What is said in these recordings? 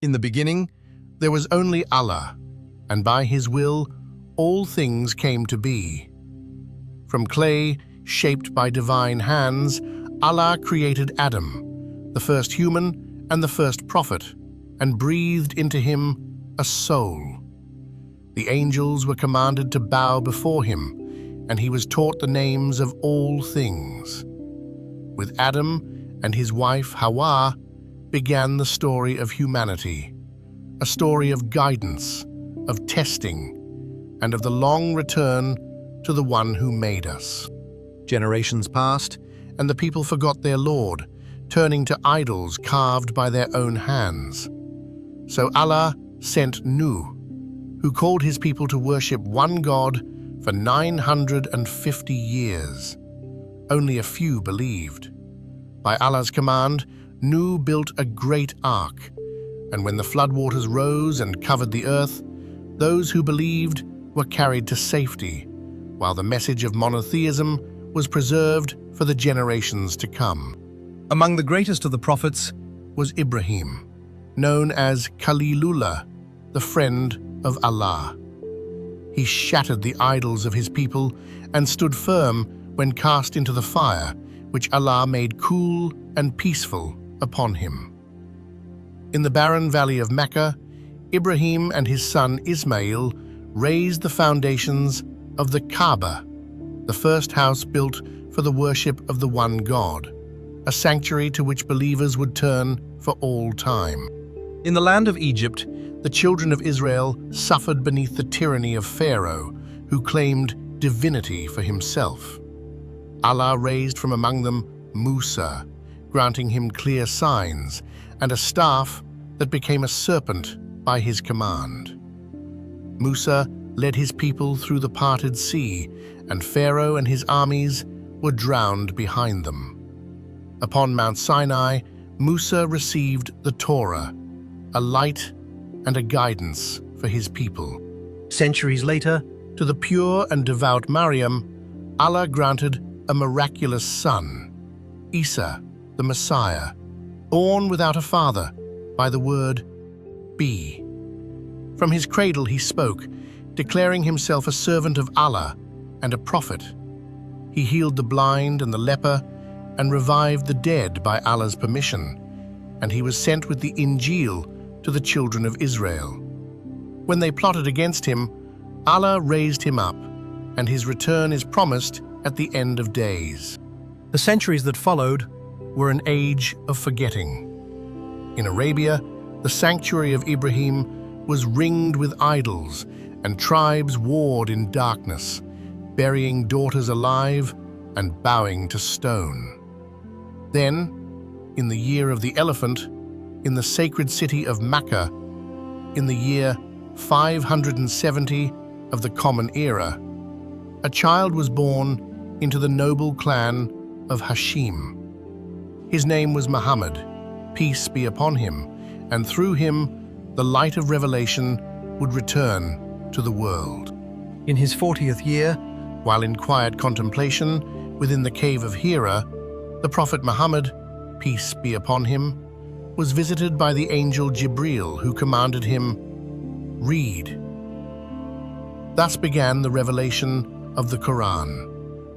In the beginning, there was only Allah, and by His will, all things came to be. From clay, shaped by divine hands, Allah created Adam, the first human and the first prophet, and breathed into him a soul. The angels were commanded to bow before him, and he was taught the names of all things. With Adam and his wife Hawa began the story of humanity, a story of guidance, of testing, and of the long return to the one who made us. Generations passed, and the people forgot their Lord, turning to idols carved by their own hands. So Allah sent Nuh, who called his people to worship one God for 950 years. Only a few believed. By Allah's command, Nuh built a great ark, and when the floodwaters rose and covered the earth, those who believed were carried to safety, while the message of monotheism was preserved for the generations to come. Among the greatest of the prophets was Ibrahim, known as Khalilullah, the friend of Allah. He shattered the idols of his people and stood firm when cast into the fire, which Allah made cool and peaceful upon him. In the barren valley of Mecca, Ibrahim and his son Ismail raised the foundations of the Kaaba, the first house built for the worship of the one God, a sanctuary to which believers would turn for all time. In the land of Egypt, the children of Israel suffered beneath the tyranny of Pharaoh, who claimed divinity for himself. Allah raised from among them Musa, granting him clear signs, and a staff that became a serpent by his command. Musa led his people through the parted sea, and Pharaoh and his armies were drowned behind them. Upon Mount Sinai, Musa received the Torah, a light and a guidance for his people. Centuries later, to the pure and devout Maryam, Allah granted a miraculous son, Isa, the Messiah, born without a father by the word be. From his cradle he spoke, declaring himself a servant of Allah and a prophet. He healed the blind and the leper and revived the dead by Allah's permission, and he was sent with the Injil to the children of Israel. When they plotted against him, Allah raised him up, and his return is promised at the end of days. The centuries that followed were an age of forgetting. In Arabia, the sanctuary of Ibrahim was ringed with idols, and tribes warred in darkness, burying daughters alive and bowing to stone. Then, in the year of the elephant, in the sacred city of Mecca, in the year 570 of the Common Era, a child was born into the noble clan of Hashim. His name was Muhammad, peace be upon him, and through him the light of revelation would return to the world. In his 40th year, while in quiet contemplation within the cave of Hira, the Prophet Muhammad, peace be upon him, was visited by the angel Jibril, who commanded him, "Read." Thus began the revelation of the Quran,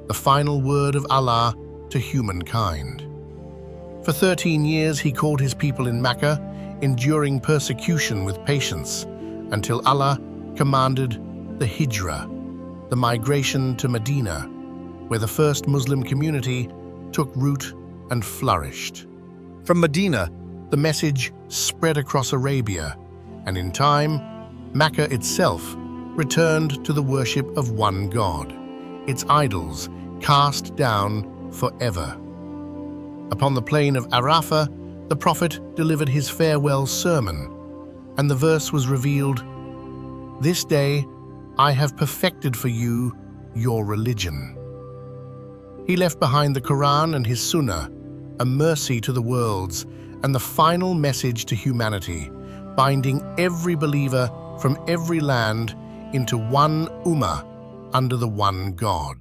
the final word of Allah to humankind. For 13 years he called his people in Mecca, enduring persecution with patience, until Allah commanded the Hijrah, the migration to Medina, where the first Muslim community took root and flourished. From Medina, the message spread across Arabia, and in time, Mecca itself returned to the worship of one God, its idols cast down forever. Upon the plain of Arafah, the Prophet delivered his farewell sermon, and the verse was revealed, "This day I have perfected for you your religion." He left behind the Quran and his Sunnah, a mercy to the worlds and the final message to humanity, binding every believer from every land into one ummah under the one God.